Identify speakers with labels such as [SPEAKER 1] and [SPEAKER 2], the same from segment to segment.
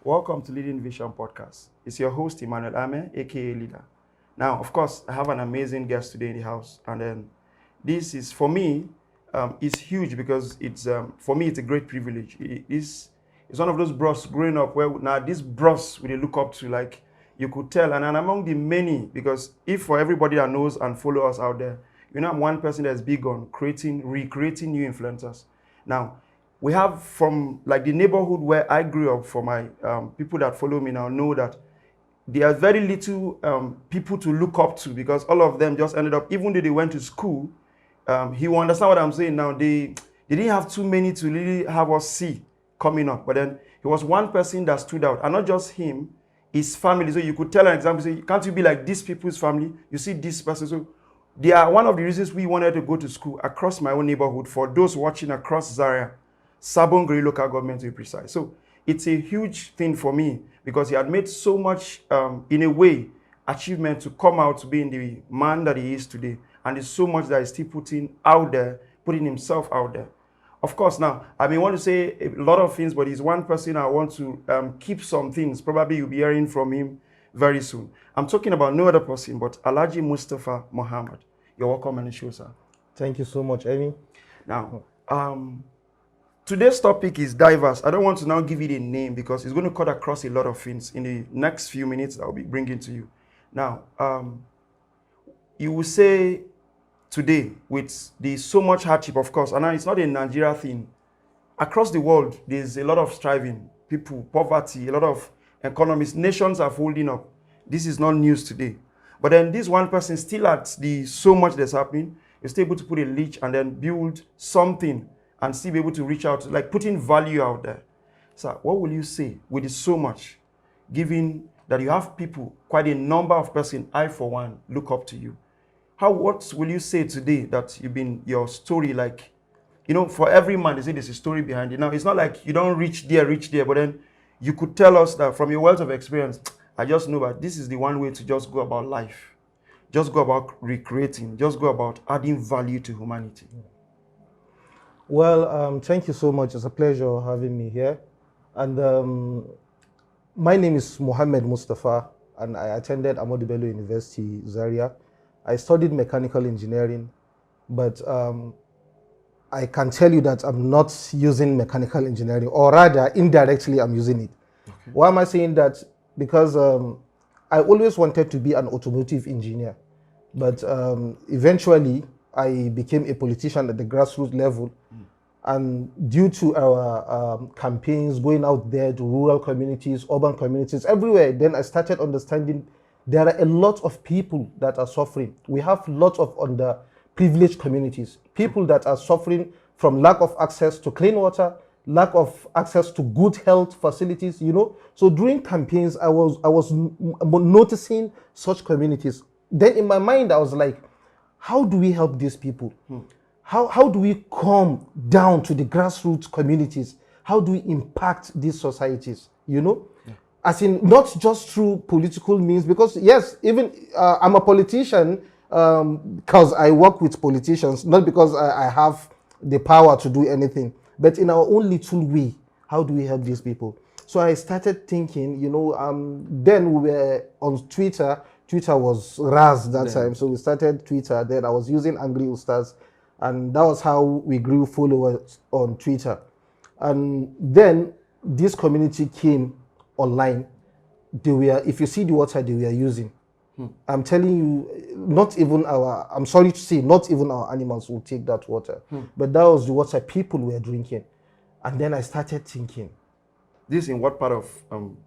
[SPEAKER 1] Welcome to Leading Vision Podcast. It's your host, Emmanuel Ame, aka Leader. Now, of course, I have an amazing guest today in the house, and then this is, for me, it's huge because it's, for me, it's a great privilege. It's one of those bros growing up where now this bros we look up to, like you could tell, and among the many, because if for everybody that knows and follow us out there, I'm one person that's big on recreating new influencers. Now, we have from like the neighborhood where I grew up, for my people that follow me now know that there are very little people to look up to, because all of them just ended up, even though they went to school, he will understand what I'm saying now. They didn't have too many to really have us see coming up. But then he was one person that stood out, and not just him, his family. So you could tell an example, say, can't you be like these people's family? You see this person. So they are one of the reasons we wanted to go to school across my own neighborhood, for those watching across Zaria, Sabongri local government to be precise. So it's a huge thing for me, because he had made so much, in a way, achievement to come out to being the man that he is today. And there's so much that he's still putting out there, putting himself out there. Of course, now, I may want to say a lot of things, but he's one person I want to keep some things. Probably you'll be hearing from him very soon. I'm talking about no other person but Alhaji Mustapha Muhammad. You're welcome on the show, sir.
[SPEAKER 2] Thank you so much, Amy.
[SPEAKER 1] Now, today's topic is diverse. I don't want to now give it a name because it's going to cut across a lot of things in the next few minutes that I'll be bringing to you. Now, you will say today, with the so much hardship, of course, and now it's not a Nigeria thing. Across the world, there's a lot of striving, people, poverty, a lot of economies, nations are folding up. This is not news today. But then this one person still at the so much that's happening, is still able to put a leash and then build something and still be able to reach out, like putting value out there. So what will you say with this so much, given that you have people, quite a number of persons, I for one, look up to you? What will you say today that you've been, your story, like, for every man, they say there's a story behind it. Now, it's not like you don't reach there, but then you could tell us that from your wealth of experience, I just know that this is the one way to just go about life. Just go about recreating, just go about adding value to humanity.
[SPEAKER 2] Well, thank you so much. It's a pleasure having me here. And my name is Mohammed Mustapha, and I attended Ahmadu Bello University, Zaria. I studied mechanical engineering, but I can tell you that I'm not using mechanical engineering, or rather, indirectly, I'm using it. Okay. Why am I saying that? Because I always wanted to be an automotive engineer, but eventually I became a politician at the grassroots level. And due to our campaigns going out there to rural communities, urban communities, everywhere, then I started understanding there are a lot of people that are suffering. We have lots of underprivileged communities, people that are suffering from lack of access to clean water, lack of access to good health facilities, So during campaigns, I was noticing such communities. Then in my mind, I was like, how do we help these people? How do we come down to the grassroots communities? How do we impact these societies, Yeah. As in, not just through political means, because yes, even I'm a politician because I work with politicians, not because I have the power to do anything, but in our own little way, how do we help these people? So I started thinking, then we were on Twitter. Twitter was Raz that time, so we started Twitter. Then I was using Angry Ustaz, and that was how we grew followers on Twitter. And then this community came online. If you see the water they were using, I'm telling you, I'm sorry to say, not even our animals will take that water. But that was the water people were drinking. And then I started thinking.
[SPEAKER 1] This in what part of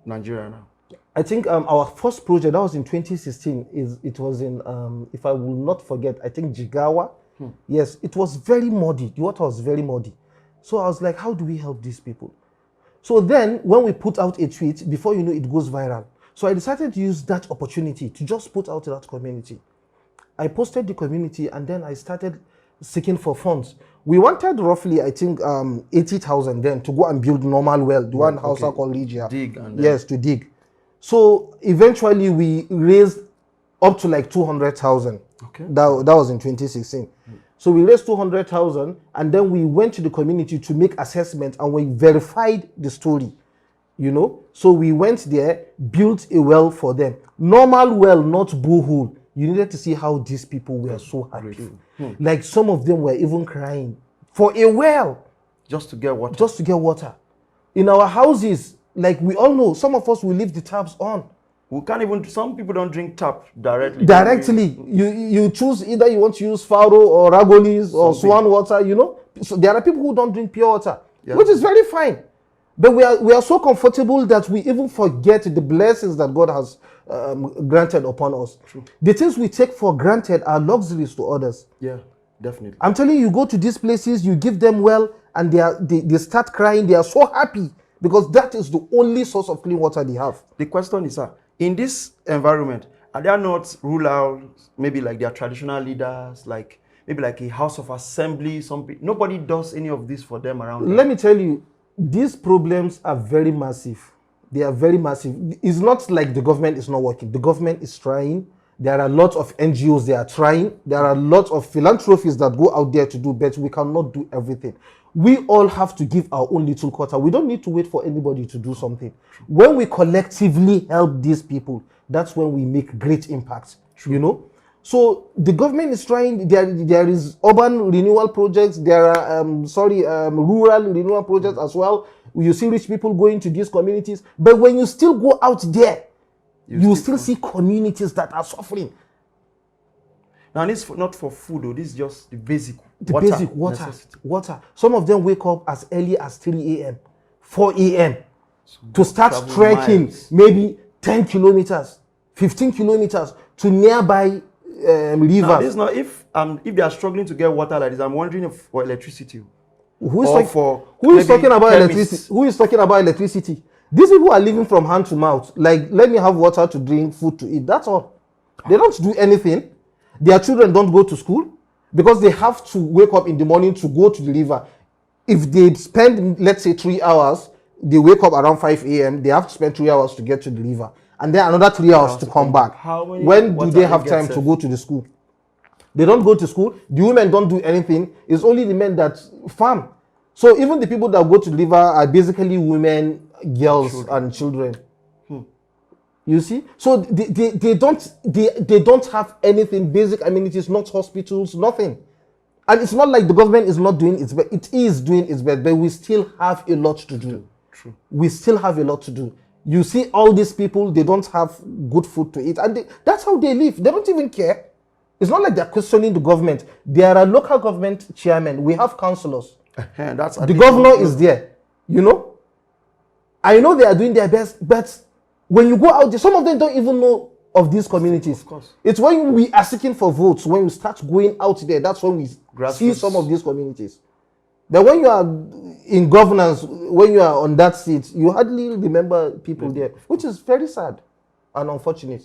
[SPEAKER 1] Nigeria now?
[SPEAKER 2] I think our first project, that was in 2016, it was in, if I will not forget, I think Jigawa. Yes, it was very muddy. The water was very muddy. So I was like, how do we help these people? So then when we put out a tweet, before you know it goes viral. So I decided to use that opportunity to just put out that community. I posted the community, and then I started seeking for funds. We wanted roughly, I think, 80,000 then to go and build normal well, the one house called Ligia.
[SPEAKER 1] Dig. And
[SPEAKER 2] yes, to dig. So eventually we raised up to like 200,000.
[SPEAKER 1] Okay.
[SPEAKER 2] That was in 2016. So we raised 200,000, and then we went to the community to make assessment, and we verified the story. you know. So we went there, built a well for them. Normal well, not borehole. You needed to see how these people were so happy. Like some of them were even crying for a well.
[SPEAKER 1] Just to get water.
[SPEAKER 2] Just to get water. In our houses, like we all know, some of us will leave the taps on.
[SPEAKER 1] We can't even, some people don't drink tap directly.
[SPEAKER 2] Directly. You choose either you want to use Faro or Ragolis or Swan water, you know. So there are people who don't drink pure water, which is very fine. But we are so comfortable that we even forget the blessings that God has granted upon us.
[SPEAKER 1] True.
[SPEAKER 2] The things we take for granted are luxuries to others.
[SPEAKER 1] Yeah, definitely.
[SPEAKER 2] I'm telling you, you go to these places, you give them well, and they start crying. They are so happy because that is the only source of clean water they have.
[SPEAKER 1] The question is, in this environment, are there not rulers, maybe like their traditional leaders, like maybe like a house of assembly? Nobody does any of this for them around them.
[SPEAKER 2] Let me tell you, these problems are very massive. They are very massive. It's not like the government is not working. The government is trying. There are lots of NGOs, they are trying. There are lots of philanthropists that go out there to do, but we cannot do everything. We all have to give our own little quota. We don't need to wait for anybody to do something. When we collectively help these people, that's when we make great impact, you know? So the government is trying. There is urban renewal projects. There are rural renewal projects as well. You see rich people going to these communities, but when you still go out there, you still see communities that are suffering.
[SPEAKER 1] Now this is not for food, though. This is just the basic
[SPEAKER 2] water. Some of them wake up as early as 3 a.m., 4 a.m. to start trekking maybe 10 kilometers, 15 kilometers to nearby rivers.
[SPEAKER 1] Now, this is not, if they are struggling to get water like this, I'm wondering if for electricity.
[SPEAKER 2] Who is talking about electricity? Who is talking about electricity? These people are living from hand to mouth. Like, let me have water to drink, food to eat. That's all. They don't do anything. Their children don't go to school because they have to wake up in the morning to go to the river. If they spend, let's say, 3 hours, they wake up around 5 a.m., they have to spend 3 hours to get to the river. And then another 3 hours to come back. When do they have time to go to the school? They don't go to school. The women don't do anything. It's only the men that farm. So even the people that go to the river are basically women, girls, and children. You see? So they don't have anything, basic amenities, not hospitals, nothing. And it's not like the government is not doing its best. It is doing its best, but we still have a lot to do.
[SPEAKER 1] True.
[SPEAKER 2] We still have a lot to do. You see all these people, they don't have good food to eat. And that's how they live. They don't even care. It's not like they're questioning the government. There are local government chairmen. We have councillors. The governor is there. You know? I know they are doing their best, but when you go out there, some of them don't even know of these communities.
[SPEAKER 1] Of course.
[SPEAKER 2] It's when we are seeking for votes, when we start going out there, that's when we see some of these communities. But when you are in governance, when you are on that seat, you hardly remember people there, which is very sad and unfortunate.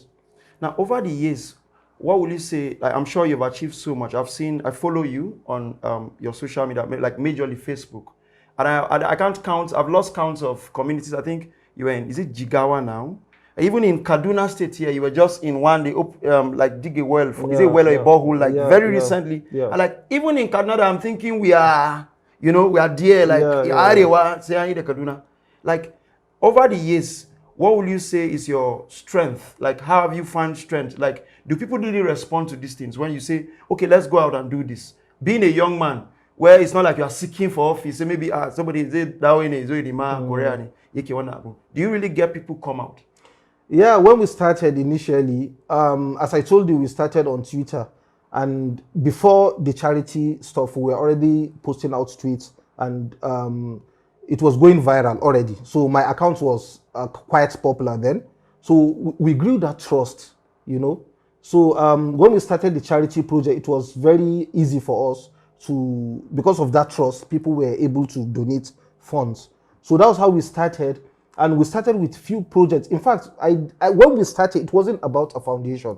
[SPEAKER 1] Now, over the years, what will you say? Like, I'm sure you've achieved so much. I follow you on your social media, like majorly Facebook. And I can't count, I've lost counts of communities. I think you were in, is it Jigawa now? Even in Kaduna State here, you were just in one, they like dig a well, is it well or a borehole, like very recently. And like, even in Kaduna, I'm thinking we are there, like, Kaduna. Like, over the years, what will you say is your strength? Like, how have you found strength? Like, do people really respond to these things when you say, okay, let's go out and do this? Being a young man, where it's not like you are seeking for office, say maybe somebody is that way, do you really get people come out?
[SPEAKER 2] Yeah, when we started initially, as I told you, we started on Twitter. And before the charity stuff, we were already posting out tweets, and it was going viral already. So my account was quite popular then. So we grew that trust, you know. So when we started the charity project, it was very easy for us to, because of that trust, people were able to donate funds. So that was how we started. And we started with few projects. In fact, when we started, it wasn't about a foundation.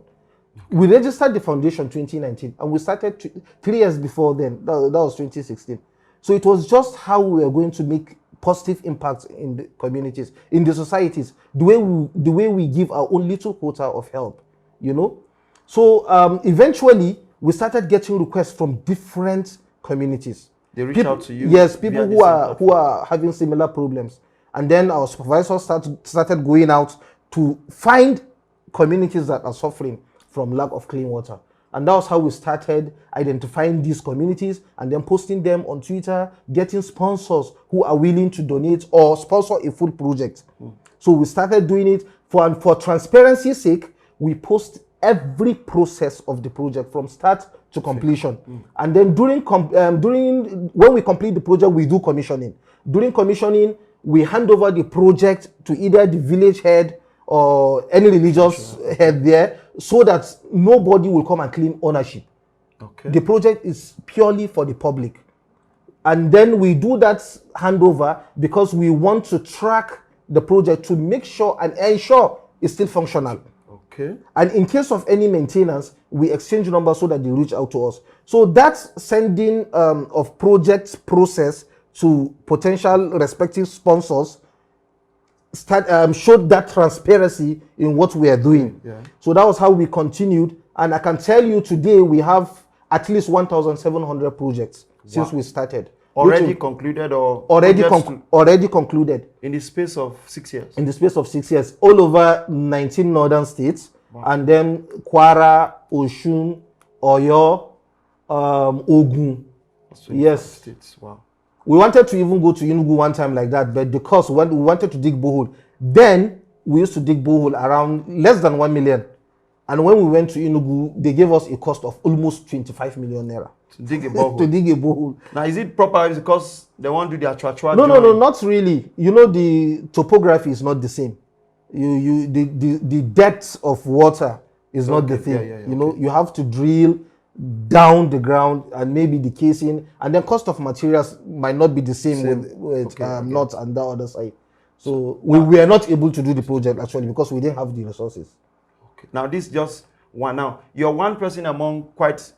[SPEAKER 2] We registered the foundation 2019, and we started 3 years before then. That was 2016. So it was just how we were going to make positive impacts in the communities, in the societies, the way we give our own little quota of help, you know. So eventually, we started getting requests from different communities.
[SPEAKER 1] They reach out to you?
[SPEAKER 2] Yes, people who are having similar problems. And then our supervisors started going out to find communities that are suffering from lack of clean water. And that was how we started identifying these communities and then posting them on Twitter, getting sponsors who are willing to donate or sponsor a food project. So we started doing it for transparency's sake. We post every process of the project from start to completion. And then during when we complete the project, we do commissioning. During commissioning, we hand over the project to either the village head or any religious head there, so that nobody will come and claim ownership. Okay. The project is purely for the public. And then we do that handover because we want to track the project to make sure and ensure it's still functional. Okay. And in case of any maintenance, we exchange numbers so that they reach out to us. So that's sending of projects process to potential respective sponsors showed that transparency in what we are doing. Yeah. So that was how we continued. And I can tell you today we have at least 1,700 projects since we started.
[SPEAKER 1] Already concluded or
[SPEAKER 2] already concluded
[SPEAKER 1] in the space of 6 years.
[SPEAKER 2] In the space of 6 years, all over 19 northern states, and then Kwara, Oshun, Oyo, Ogun. Yes.
[SPEAKER 1] States. Wow.
[SPEAKER 2] We wanted to even go to Enugu one time like that, but because we wanted to dig borehole, then we used to dig borehole around less than 1 million. And when we went to Enugu, they gave us a cost of almost 25 million naira.
[SPEAKER 1] To dig a borehole.
[SPEAKER 2] To dig a borehole.
[SPEAKER 1] Now, is it proper because they want to do their chua-chua?
[SPEAKER 2] No, not really. You know, the topography is not the same. The depth of water is not the thing. You know, you have to drill down the ground and maybe the casing, and then cost of materials might not be the same with nuts and the other side. So we were not able to do the project actually because we didn't have the resources.
[SPEAKER 1] Okay. Now this just one. Now you're one person among quite,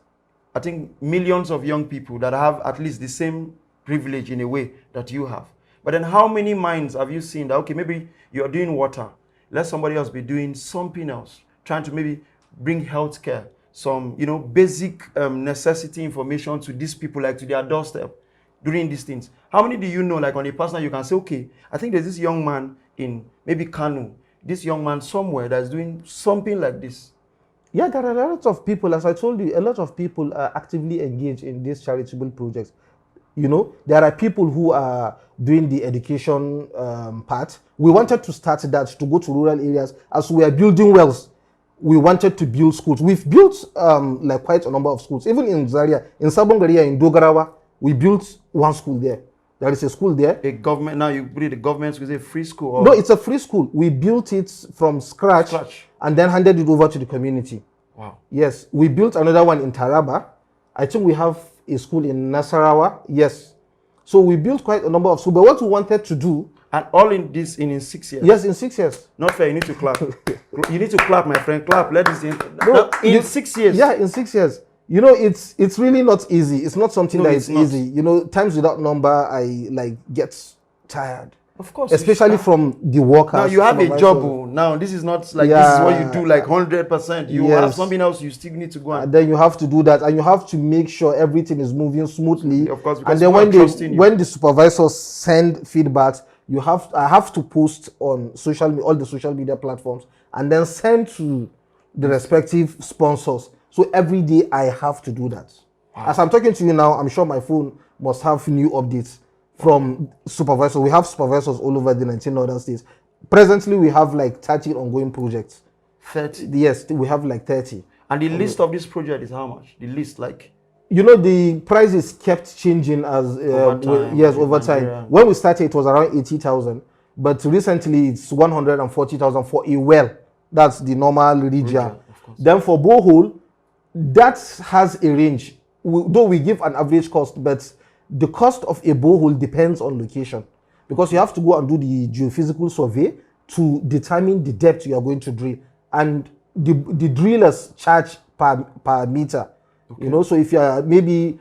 [SPEAKER 1] I think, millions of young people that have at least the same privilege in a way that you have. But then how many minds have you seen that, okay, maybe you're doing water, let somebody else be doing something else, trying to maybe bring healthcare, some, you know, basic necessity information to these people, like to their doorstep during these things. How many do you know, like on a personal, you can say, okay, I think there's this young man in maybe Kanu, this young man somewhere that's doing something like this?
[SPEAKER 2] Yeah, there are a lot of people, as I told you, a lot of people are actively engaged in these charitable projects. You know, there are people who are doing the education part. We wanted to start that, to go to rural areas. As we are building wells, we wanted to build schools. We've built like quite a number of schools. Even in Zaria, in Sabongaria, in Dogarawa, we built one school there. There is a school there.
[SPEAKER 1] A government, now you put it, the government is a free school? Or?
[SPEAKER 2] No, it's a free school. We built it from scratch and then handed it over to the community.
[SPEAKER 1] Wow.
[SPEAKER 2] Yes, we built another one in Taraba. I think we have a school in Nasarawa. Yes. So we built quite a number of schools. But what we wanted to do...
[SPEAKER 1] And all in this in 6 years?
[SPEAKER 2] Yes, in 6 years.
[SPEAKER 1] Not fair, you need to clap. You need to clap, my friend. Clap. Let this in. No, in 6 years?
[SPEAKER 2] Yeah, in 6 years. You know, it's really not easy. It's not something that is easy. You know, times without number, I like get tired.
[SPEAKER 1] Of course.
[SPEAKER 2] Especially from the workers.
[SPEAKER 1] Now you have a job. Now this is not like this is what you do like 100%. You have something else you still need to go on.
[SPEAKER 2] And then you have to do that, and you have to make sure everything is moving smoothly.
[SPEAKER 1] Of course.
[SPEAKER 2] And then when the supervisors send feedbacks, I have to post on all the social media platforms and then send to the respective sponsors. So every day I have to do that. Wow. As I'm talking to you now, I'm sure my phone must have new updates from supervisors. We have supervisors all over the 19 northern states. Presently, we have like 30 ongoing projects.
[SPEAKER 1] 30?
[SPEAKER 2] Yes, we have like 30.
[SPEAKER 1] And the list of this project is how much? The list, like?
[SPEAKER 2] You know, the prices kept changing as over time. When we started, it was around 80,000, but recently it's 140,000 for a well. That's the normal region. Then for borehole, that has a range. Though we give an average cost, but the cost of a borehole depends on location, because you have to go and do the geophysical survey to determine the depth you are going to drill, and the drillers charge per meter. Okay. You know, so if you are maybe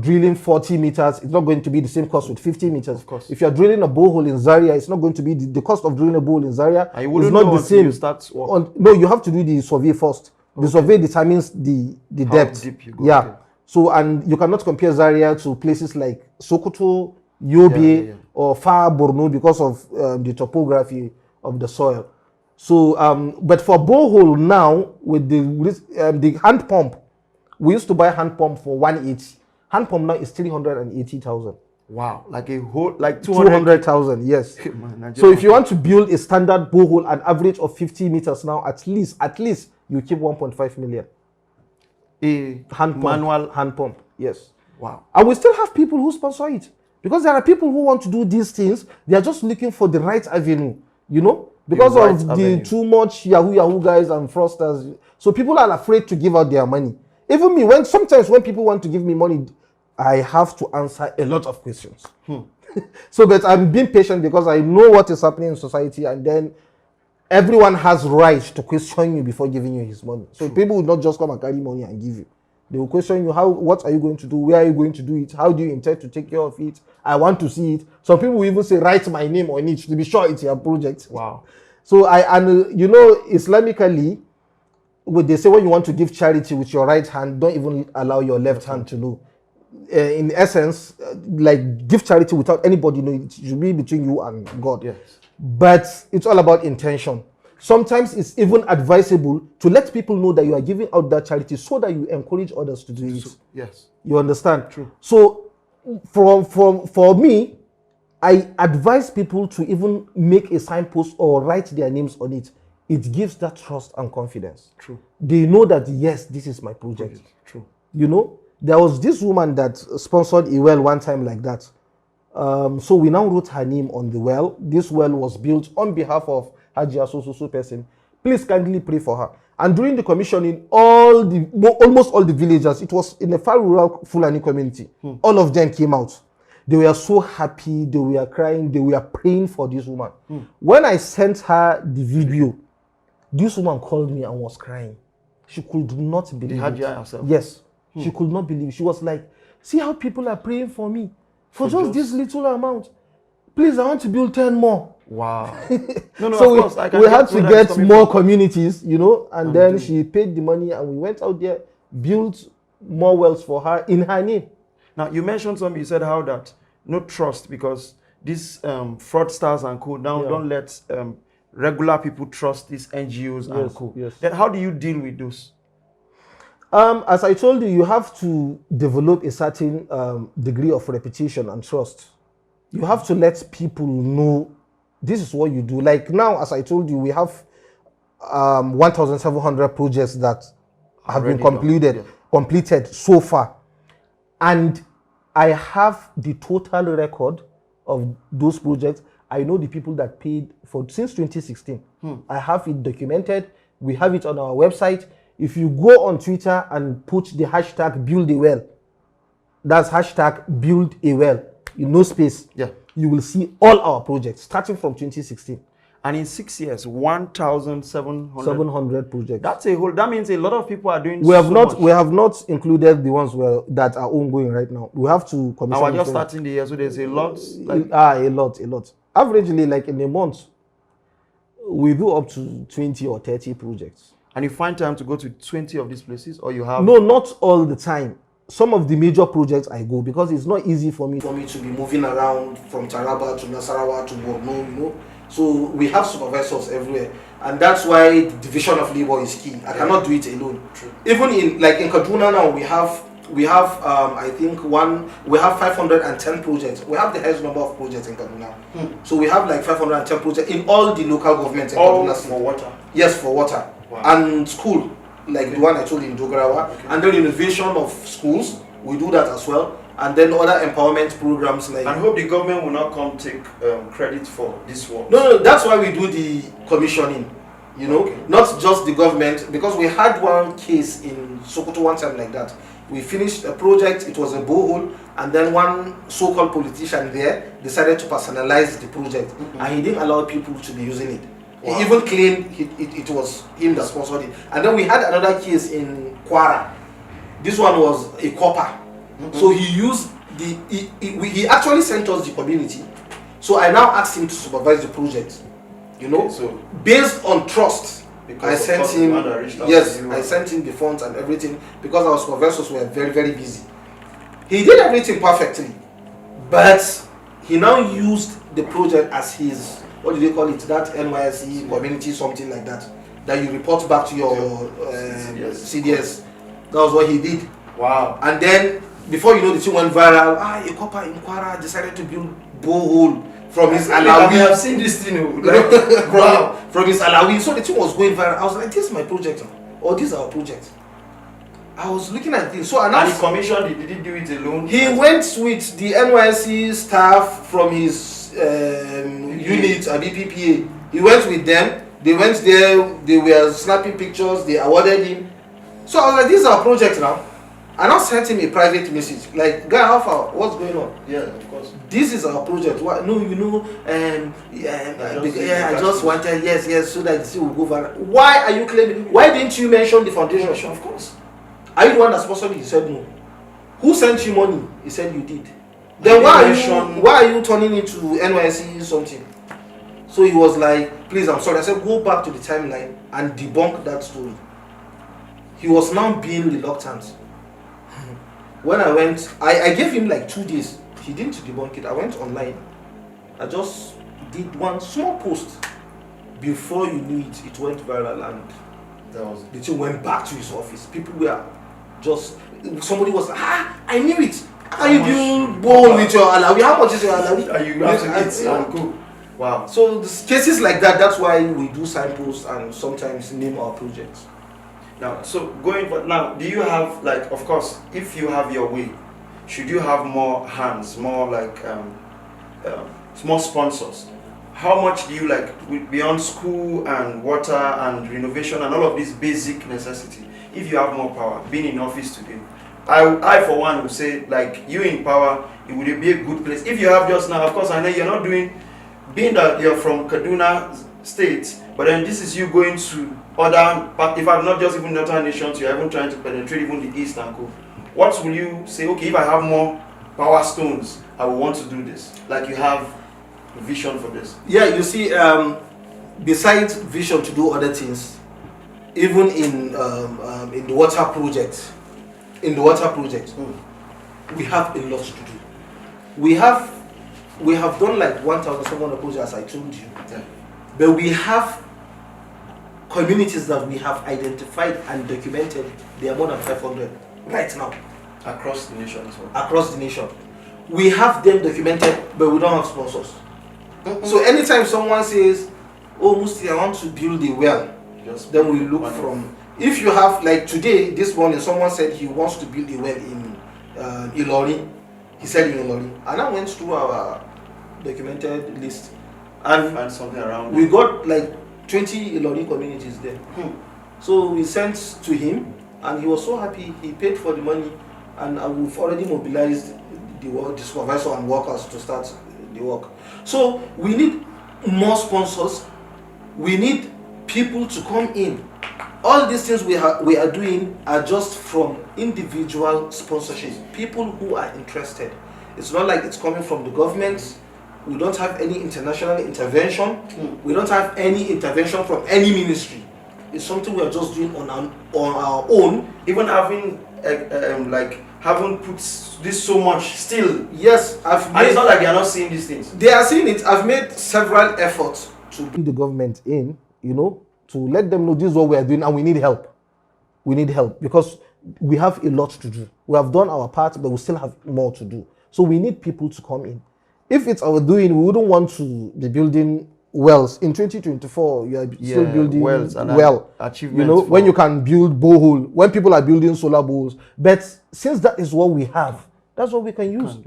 [SPEAKER 2] drilling 40 meters, it's not going to be the same cost with 50 meters.
[SPEAKER 1] Of course.
[SPEAKER 2] If you are drilling a borehole in Zaria, it's not going to be the cost of drilling a borehole in Zaria is not the same. No, you have to do the survey first. Okay. The survey determines the depth.
[SPEAKER 1] Deep you go.
[SPEAKER 2] Yeah. Okay. So, and you cannot compare Zaria to places like Sokoto, Yobe, or far Borno because of the topography of the soil. So, but for borehole now, with the hand pump, we used to buy hand pump for 180. Hand pump now is 380,000.
[SPEAKER 1] Wow, like a whole, like
[SPEAKER 2] 200,000, yes. Man, so if you want to build a standard borehole, an average of 50 meters now, at least you keep 1.5 million.
[SPEAKER 1] A
[SPEAKER 2] manual hand pump, yes.
[SPEAKER 1] Wow.
[SPEAKER 2] And we still have people who sponsor it, because there are people who want to do these things. They are just looking for the right avenue, you know, because of the too much Yahoo guys and fraudsters. So people are afraid to give out their money. Even me, sometimes when people want to give me money, I have to answer a lot of questions. So, but I'm being patient because I know what is happening in society, and then everyone has right to question you before giving you his money. So people will not just come and carry money and give you. They will question you, what are you going to do? Where are you going to do it? How do you intend to take care of it? I want to see it. Some people will even say, write my name on it to be sure it's your project.
[SPEAKER 1] Wow.
[SPEAKER 2] So you know, Islamically, they say when you want to give charity with your right hand, don't even allow your left hand to know. In essence, like, give charity without anybody knowing. It should be between you and God.
[SPEAKER 1] Yes.
[SPEAKER 2] But it's all about intention. Sometimes it's even advisable to let people know that you are giving out that charity so that you encourage others to do it.
[SPEAKER 1] Yes.
[SPEAKER 2] You understand?
[SPEAKER 1] True.
[SPEAKER 2] So for me, I advise people to even make a signpost or write their names on it. It gives that trust and confidence.
[SPEAKER 1] True.
[SPEAKER 2] They know that, yes, this is my project.
[SPEAKER 1] True.
[SPEAKER 2] You know, there was this woman that sponsored a well one time like that. So we now wrote her name on the well. This well was built on behalf of Hajia so person. Please kindly pray for her. And during the commissioning, almost all the villagers, it was in a far rural Fulani community, all of them came out. They were so happy, they were crying, they were praying for this woman. When I sent her the video, this woman called me and was crying. She could not believe it.
[SPEAKER 1] Herself?
[SPEAKER 2] Yes. She could not believe it. She was like, see how people are praying for me for just this little amount. Please, I want to build 10 more.
[SPEAKER 1] Wow.
[SPEAKER 2] So we had to get more communities, you know, and then she paid the money and we went out there, built more wells for her in her name.
[SPEAKER 1] Now, you mentioned something, you said how that no trust, because these fraudsters and co now don't let regular people trust these NGOs and co.
[SPEAKER 2] Yes.
[SPEAKER 1] Then how do you deal with those?
[SPEAKER 2] As I told you, you have to develop a certain degree of reputation and trust. You have to let people know this is what you do. Like now, as I told you, we have 1,700 projects that have been completed so far. And I have the total record of those projects. I know the people that paid for since 2016. I have it documented. We have it on our website. If you go on Twitter and put the hashtag build a well, that's hashtag build a well, in no space, you will see all our projects starting from 2016.
[SPEAKER 1] And in 6 years, 1,700
[SPEAKER 2] projects.
[SPEAKER 1] That's a whole. That means a lot of people are doing.
[SPEAKER 2] We have not included the ones that are ongoing right now. We have to commission.
[SPEAKER 1] We're just starting the year, so there's a lot.
[SPEAKER 2] A lot. Averagely, like in a month, we do up to 20 or 30 projects.
[SPEAKER 1] And you find time to go to 20 of these places, or you have?
[SPEAKER 2] No, not all the time. Some of the major projects I go because it's not easy for me to be moving around from Taraba to Nasarawa to Borno, you know. So we have supervisors everywhere, and that's why the division of labor is key. I cannot do it alone. True. Even in Kaduna now, we have I think we have 510 projects. We have the highest number of projects in Kaduna. So we have like 510 projects in all the local governments in Kaduna.
[SPEAKER 1] For water?
[SPEAKER 2] Yes, for water. Wow. And school, like the one I told you in Dogarawa, and then renovation of schools, we do that as well. And then other empowerment programs like.
[SPEAKER 1] I hope the government will not come take credit for this work.
[SPEAKER 2] No, that's why we do the commissioning. You know, not just the government, because we had one case in Sokoto one time like that. We finished a project, it was a borehole, and then one so-called politician there decided to personalize the project, and he didn't allow people to be using it. Wow. He even claimed it was him that sponsored it. And then we had another case in Kwara. This one was a copper. So he used he actually sent us the community. So I now asked him to supervise the project. You know, so based on trust, I sent him. I sent him the funds and everything because our supervisors were very, very busy. He did everything perfectly, but
[SPEAKER 3] he now used the project as his, what do they call it, that NYSC community, something like that, that you report back to your CDS. That was what he did.
[SPEAKER 1] Wow.
[SPEAKER 3] And then before you know, the thing went viral. A copper in Kwara decided to build borehole from his Alawi.
[SPEAKER 1] I've seen this thing. Like,
[SPEAKER 3] wow. From his Alawi. So the thing was going viral. I was like, this is my project, or this is our project. I was looking at this. So and
[SPEAKER 1] he commissioned it. Did he do it alone?
[SPEAKER 3] He went with the NYSC staff from his unit at BPPA. He went with them. They went there. They were snapping pictures. They awarded him. So I was like, this is our project now. I now sent him a private message, like, guy, how far? What's going on?
[SPEAKER 1] Yeah, of course.
[SPEAKER 3] This is our project. What? No, you know, I just wanted, yes, so that the thing will go viral. Why are you claiming? Why didn't you mention the foundation? Of course. Are you the one that sponsored it? He said no. Who sent you money? He said you did. Then why are you turning it to NYSC something? So he was like, please, I'm sorry. I said, go back to the timeline and debunk that story. He was now being reluctant. When I went, I gave him like 2 days. He didn't debunk it. I went online. I just did one small post. Before you knew it, it went viral and the thing went back to his office. People were just, somebody was like, I knew it. How you build bowl with your Alawi? How much is your Alawi?
[SPEAKER 1] Are you have to eat and go? Wow.
[SPEAKER 3] So cases like that, that's why we do signposts and sometimes name our projects.
[SPEAKER 1] Now, so going for now, do you have, like, of course, if you have your way, should you have more hands, more like more sponsors? How much do you like beyond school and water and renovation and all of these basic necessity? If you have more power, being in office today, I for one would say, like, you in power, it would be a good place. If you have just now, of course, I know you're not doing, being that you're from Kaduna State, but then this is you going to other, if I'm not just even northern nations, you're even trying to penetrate even the east and go. What will you say? Okay, if I have more power stones, I will want to do this. Like, you have a vision for this.
[SPEAKER 3] Yeah, you see, besides vision to do other things, even in the water project, we have a lot to do. We have done like 1,700 projects, as I told you.
[SPEAKER 1] Yeah.
[SPEAKER 3] But we have communities that we have identified and documented. They are more than 500 right now.
[SPEAKER 1] Across the nation as well.
[SPEAKER 3] Across the nation. We have them documented, but we don't have sponsors. So anytime someone says, oh, Musti, I want to build a well, then we look from, if you have, like today, this morning, someone said he wants to build a well in Ilori. He said in Ilori. And I went through our documented list. And
[SPEAKER 1] find something around.
[SPEAKER 3] We got like 20 Ilori communities there. So we sent to him, and he was so happy. He paid for the money, and we've already mobilized the supervisor and workers to start the work. So we need more sponsors. We need people to come in. All these things we are doing are just from individual sponsorship. People who are interested. It's not like it's coming from the government. We don't have any international intervention. We don't have any intervention from any ministry. It's something we are just doing on our own.
[SPEAKER 1] Even having haven't put this so much still.
[SPEAKER 3] Yes,
[SPEAKER 1] and it's not like they are not seeing these things.
[SPEAKER 3] They are seeing it. I've made several efforts to
[SPEAKER 2] bring the government in, to let them know this is what we are doing and we need help. We need help because we have a lot to do. We have done our part, but we still have more to do. So we need people to come in. If it's our doing, we wouldn't want to be building wells. In 2024, you are still building
[SPEAKER 1] wells and
[SPEAKER 2] achievements. When you can build borehole, when people are building solar bowls. But since that is what we have, that's what we can use.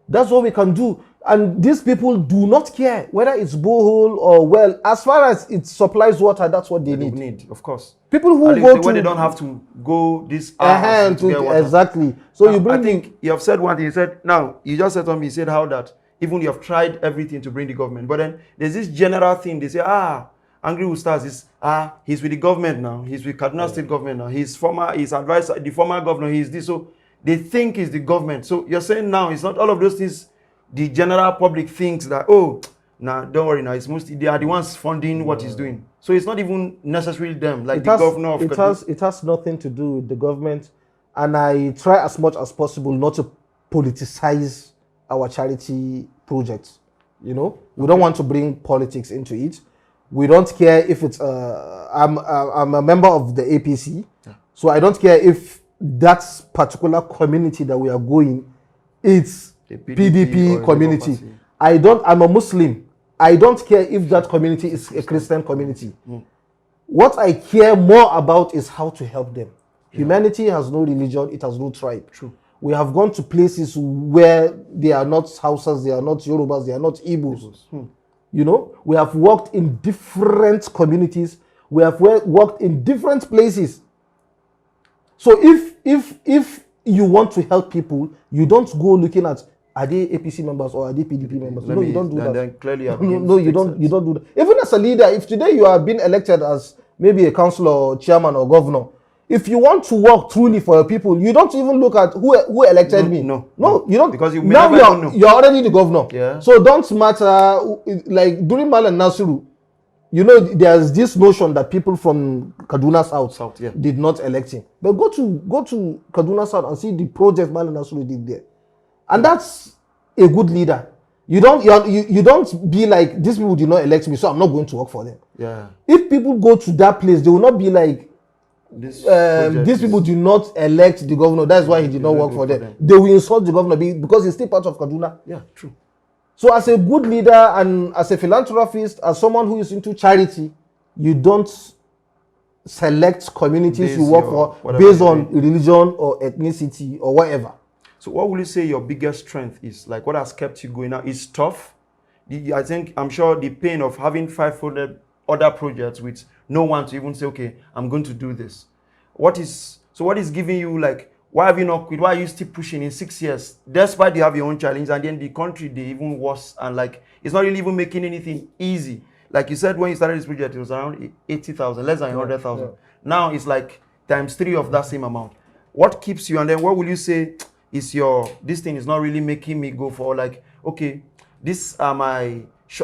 [SPEAKER 2] That's what we can do. And these people do not care whether it's borehole or well. As far as it supplies water, that's what they need.
[SPEAKER 1] Of course.
[SPEAKER 2] People who go to...
[SPEAKER 1] when they don't have to go this hours to get water.
[SPEAKER 2] Exactly. So
[SPEAKER 1] now, I think you have said one thing. You said, now, you just said to me, you said how that even you have tried everything to bring the government. But then there's this general thing. They say, Angry Ustaz is, he's with the government now. He's with Kaduna State government now. He's advisor, the former governor, he's this. So they think it's the government. So you're saying now it's not all of those things. The general public thinks that, don't worry now. It's mostly they are the ones funding what he's doing. So it's not even necessarily them, like the governor of Kaduna.
[SPEAKER 2] It has nothing to do with the government. And I try as much as possible not to politicize our charity projects. You know, we don't want to bring politics into it. We don't care if it's. I'm a member of the APC, so I don't care if that particular community that we are going, it's PDP community. I'm a Muslim. I don't care if that community is a Christian community. What I care more about is how to help them. Humanity has no religion, it has no tribe.
[SPEAKER 1] True.
[SPEAKER 2] We have gone to places where they are not Hausas, they are not Yorubas, they are not Igbos. You know, we have worked in different communities. We have worked in different places. So if you want to help people, you don't go looking at, are they APC members or are they PDP members? No, you don't do that.
[SPEAKER 1] Then clearly
[SPEAKER 2] no, you don't do that. Even as a leader, if today you are being elected as maybe a councillor or chairman or governor, if you want to work truly for your people, you don't even look at who elected me.
[SPEAKER 1] No,
[SPEAKER 2] you don't.
[SPEAKER 1] Because you
[SPEAKER 2] now you're already the governor.
[SPEAKER 1] Yeah.
[SPEAKER 2] So don't matter. Like during Malam Nasiru, you know, there's this notion that people from Kaduna South did not elect him. But go to Kaduna South and see the project Malam Nasiru did there, and that's a good leader. You don't be like, these people did not elect me, so I'm not going to work for them.
[SPEAKER 1] Yeah.
[SPEAKER 2] If people go to that place, they will not be like, these people do not elect the governor, that's why he did not work for them. They will insult the governor because he's still part of Kaduna.
[SPEAKER 1] Yeah, true.
[SPEAKER 2] So as a good leader and as a philanthropist, as someone who is into charity, you don't select communities you work for based on religion or ethnicity or whatever.
[SPEAKER 1] So what would you say your biggest strength is? Like, what has kept you going now? It's tough. I'm sure the pain of having 500 other projects with no one to even say, okay, I'm going to do this. What is giving you, like, why have you not quit? Why are you still pushing in 6 years? Despite you have your own challenge, and then the country, they even worse, and like, it's not really even making anything easy. Like you said, when you started this project, it was around 80,000, less than 100,000. Yeah. Now it's like times 3 of that same amount. What keeps you? And then what will you say is this thing is not really making me go for, like, okay, these are my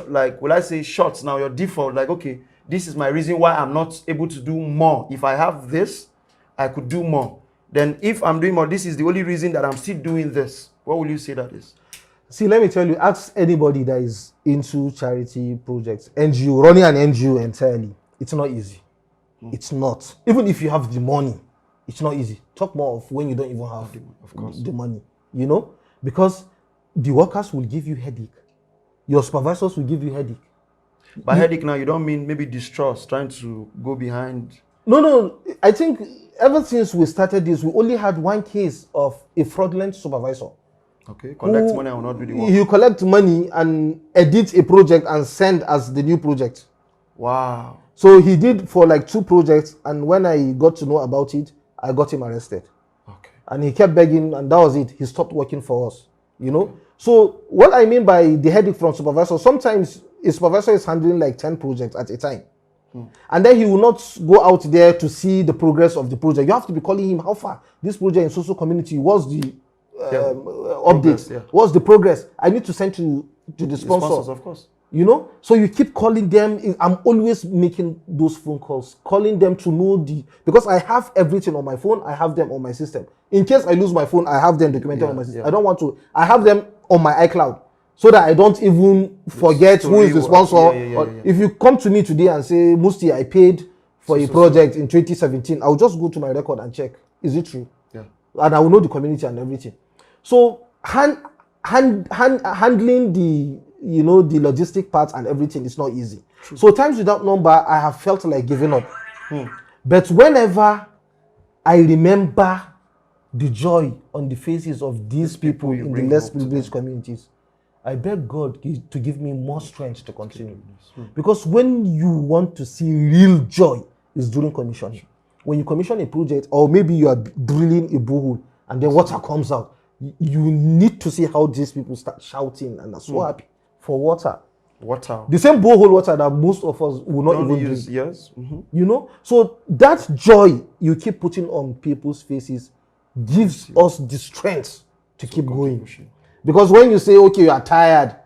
[SPEAKER 1] like, will I say shots now, your default, like, okay, this is my reason why I'm not able to do more. If I have this, I could do more. Then if I'm doing more, this is the only reason that I'm still doing this. What will you say that is?
[SPEAKER 2] See, let me tell you, ask anybody that is into charity projects, NGO, running an NGO entirely, it's not easy. It's not. Even if you have the money, it's not easy. Talk more of when you don't even have the money, you know? Because the workers will give you headache. Your supervisors will give you headache.
[SPEAKER 1] By headache now, you don't mean maybe distrust, trying to go behind?
[SPEAKER 2] No. I think ever since we started this, we only had one case of a fraudulent supervisor.
[SPEAKER 1] Okay, collect money and will not do the work.
[SPEAKER 2] You collect money and edit a project and send as the new project.
[SPEAKER 1] Wow.
[SPEAKER 2] So he did for like 2 projects, and when I got to know about it, I got him arrested.
[SPEAKER 1] Okay.
[SPEAKER 2] And he kept begging, and that was it. He stopped working for us, you know? So what I mean by the headache from supervisor, sometimes a supervisor is handling like 10 projects at a time. And then he will not go out there to see the progress of the project. You have to be calling him, how far? This project in social community, what's the update? Yeah. What's the progress? I need to send to the sponsors,
[SPEAKER 1] of course.
[SPEAKER 2] You know? So you keep calling them. I'm always making those phone calls, calling them to know because I have everything on my phone, I have them on my system. In case I lose my phone, I have them documented on my system. I don't want to, I have them on my iCloud, so that I don't even forget who is the sponsor. If you come to me today and say, Musti, I paid for a project in 2017, I'll just go to my record and check, is it true?
[SPEAKER 1] Yeah.
[SPEAKER 2] And I will know the community and everything. So handling the logistic part and everything is not easy. True. So times without number, I have felt like giving up. But whenever I remember the joy on the faces of these people in the less privileged communities, I beg God to give me more strength to continue. Because when you want to see real joy is during commissioning. When you commission a project, or maybe you are drilling a borehole and then water comes out, you need to see how these people start shouting and are so happy for water. The same borehole water that most of us will not even use.
[SPEAKER 1] Yes.
[SPEAKER 2] You know? So that joy you keep putting on people's faces gives us the strength to keep going. Because when you say, okay, you are tired,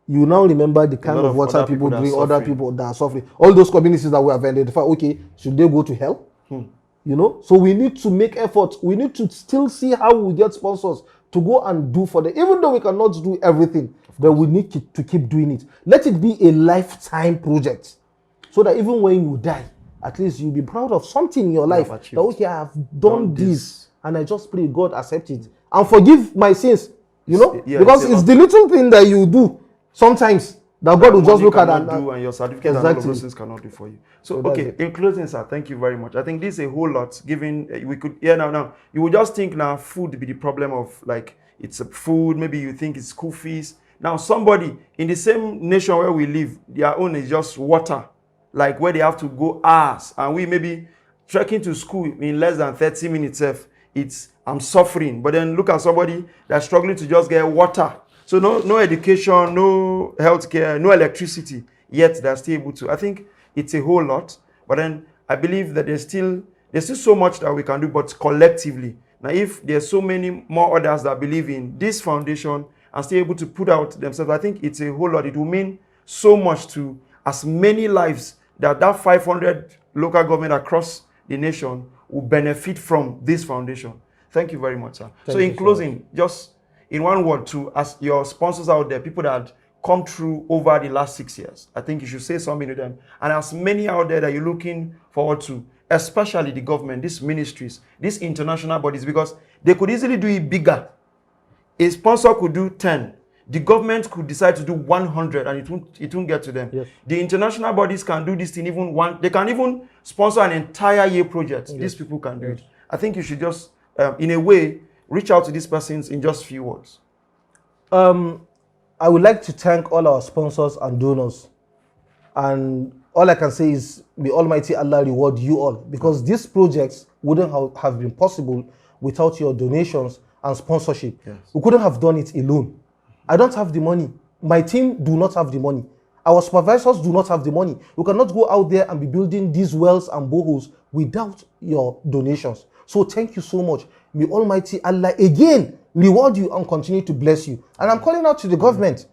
[SPEAKER 2] you now remember the kind of water people drink, other people that are suffering. All those communities that we have identified, okay, should they go to hell? You know? So we need to make efforts. We need to still see how we get sponsors to go and do for them, even though we cannot do everything. then we need to keep doing it. Let it be a lifetime project, so that even when you die, at least you'll be proud of something in your life. That, okay, I have done this, and I just pray God accept it and forgive my sins. You know, because it's the little thing that you do sometimes that God will just look at and
[SPEAKER 1] do, and your certificate and all of those things cannot do for you. So okay, in closing, sir, thank you very much. I think this is a whole lot. Given we could, now you would just think now food be the problem of, like, it's a food. Maybe you think it's school fees. Now somebody in the same nation where we live, their own is just water, like where they have to go hours, and we maybe trekking to school in less than 30 minutes. I'm suffering, but then look at somebody that's struggling to just get water. So no education, no healthcare, no electricity, yet they're still able to. I think it's a whole lot, but then I believe that there's still so much that we can do, but collectively. Now, if there's so many more others that believe in this foundation and still able to put out themselves, I think it's a whole lot. It will mean so much to as many lives that 500 local government across the nation will benefit from this foundation. Thank you very much, sir. So in closing, just in one word, to as your sponsors out there, people that come through over the last 6 years, I think you should say something to them. And as many out there that you're looking forward to, especially the government, these ministries, these international bodies, because they could easily do it bigger. A sponsor could do 10. The government could decide to do 100, and it won't get to them. Yes. The international bodies can do this thing even one. They can even sponsor an entire year project. Yes. These people can do it. I think you should just, in a way, reach out to these persons in just few words.
[SPEAKER 2] I would like to thank all our sponsors and donors. And all I can say is, may Almighty Allah reward you all, because these projects wouldn't have been possible without your donations and sponsorship. Yes. We couldn't have done it alone. I don't have the money. My team do not have the money. Our supervisors do not have the money. We cannot go out there and be building these wells and boreholes without your donations. So thank you so much. May Almighty Allah again reward you and continue to bless you. And I'm calling out to the government.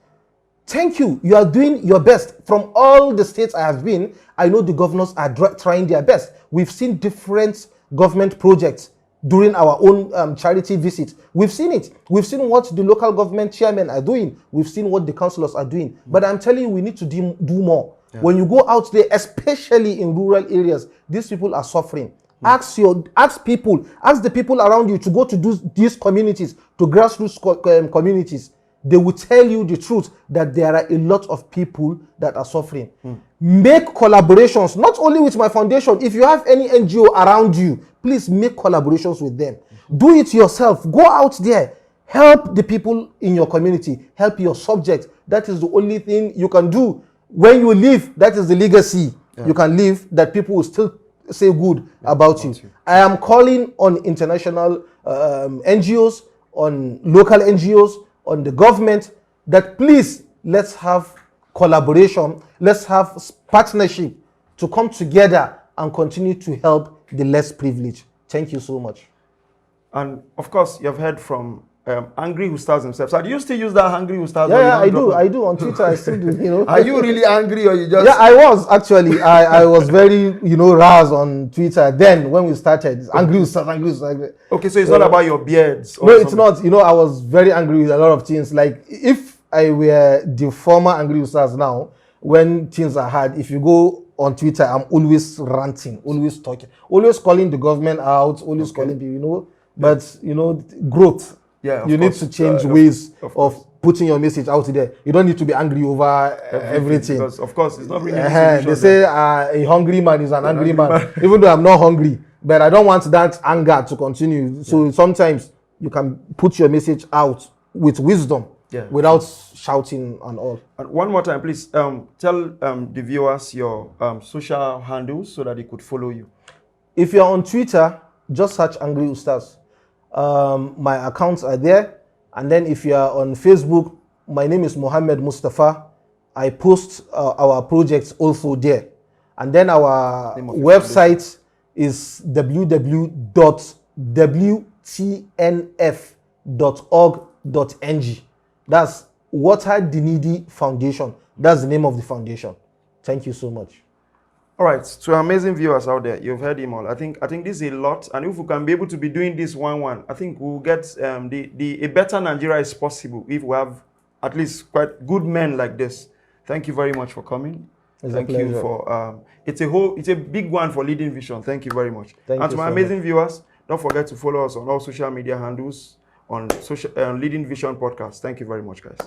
[SPEAKER 2] Thank you. You are doing your best. From all the states I have been, I know the governors are trying their best. We've seen different government projects during our own charity visit. We've seen it. We've seen what the local government chairmen are doing. We've seen what the councillors are doing. But I'm telling you, we need to do more. Yeah. When you go out there, especially in rural areas, these people are suffering. Ask the people around you to go to these communities, to grassroots communities. They will tell you the truth that there are a lot of people that are suffering. Make collaborations, not only with my foundation. If you have any NGO around you, please make collaborations with them. Do it yourself. Go out there. Help the people in your community. Help your subject. That is the only thing you can do. When you leave, that is the legacy you can leave, that people will still say good about you. I am calling on international NGOs, on local NGOs, on the government, that please, let's have collaboration, let's have partnership to come together and continue to help the less privileged. Thank you so much.
[SPEAKER 1] And of course, you've heard from angry Ustaz himself. So do you still use that angry Ustaz?
[SPEAKER 2] Yeah, I do on Twitter. I still do. You know.
[SPEAKER 1] Are you really angry, or you just?
[SPEAKER 2] Yeah, I was actually. I was very, raz on Twitter. Then when we started, angry Ustaz.
[SPEAKER 1] Okay, so it's not about your beards.
[SPEAKER 2] No, it's not. I was very angry with a lot of things. Like, if I were the former angry Ustaz now, when things are hard, if you go on Twitter, I'm always ranting, always talking, always calling the government out, always calling people. But growth. Yeah, you need to change ways of putting your message out there. You don't need to be angry over everything.
[SPEAKER 1] Because, of course, it's not really
[SPEAKER 2] they say a hungry man is an angry man. Even though I'm not hungry, but I don't want that anger to continue. So sometimes you can put your message out with wisdom, without shouting and all.
[SPEAKER 1] And one more time, please tell the viewers your social handles so that they could follow you.
[SPEAKER 2] If you're on Twitter, just search Angry Ustaz. My accounts are there. And then if you are on Facebook, my name is Mohammed Mustapha. I post our projects also there. And then our website is www.wtnf.org.ng. That's Water Dinidi Foundation. That's the name of the foundation. Thank you so much.
[SPEAKER 1] All right, to our amazing viewers out there, you've heard him all. I think this is a lot, and if we can be able to be doing this one, I think we'll get a better Nigeria is possible if we have at least quite good men like this. Thank you very much for coming.
[SPEAKER 2] It's
[SPEAKER 1] Thank
[SPEAKER 2] a
[SPEAKER 1] you
[SPEAKER 2] pleasure.
[SPEAKER 1] for it's a big one for Leading Vision. Thank you very much.
[SPEAKER 2] Thank
[SPEAKER 1] And
[SPEAKER 2] you
[SPEAKER 1] to my
[SPEAKER 2] so
[SPEAKER 1] amazing viewers, don't forget to follow us on all social media handles on Leading Vision podcast. Thank you very much, guys.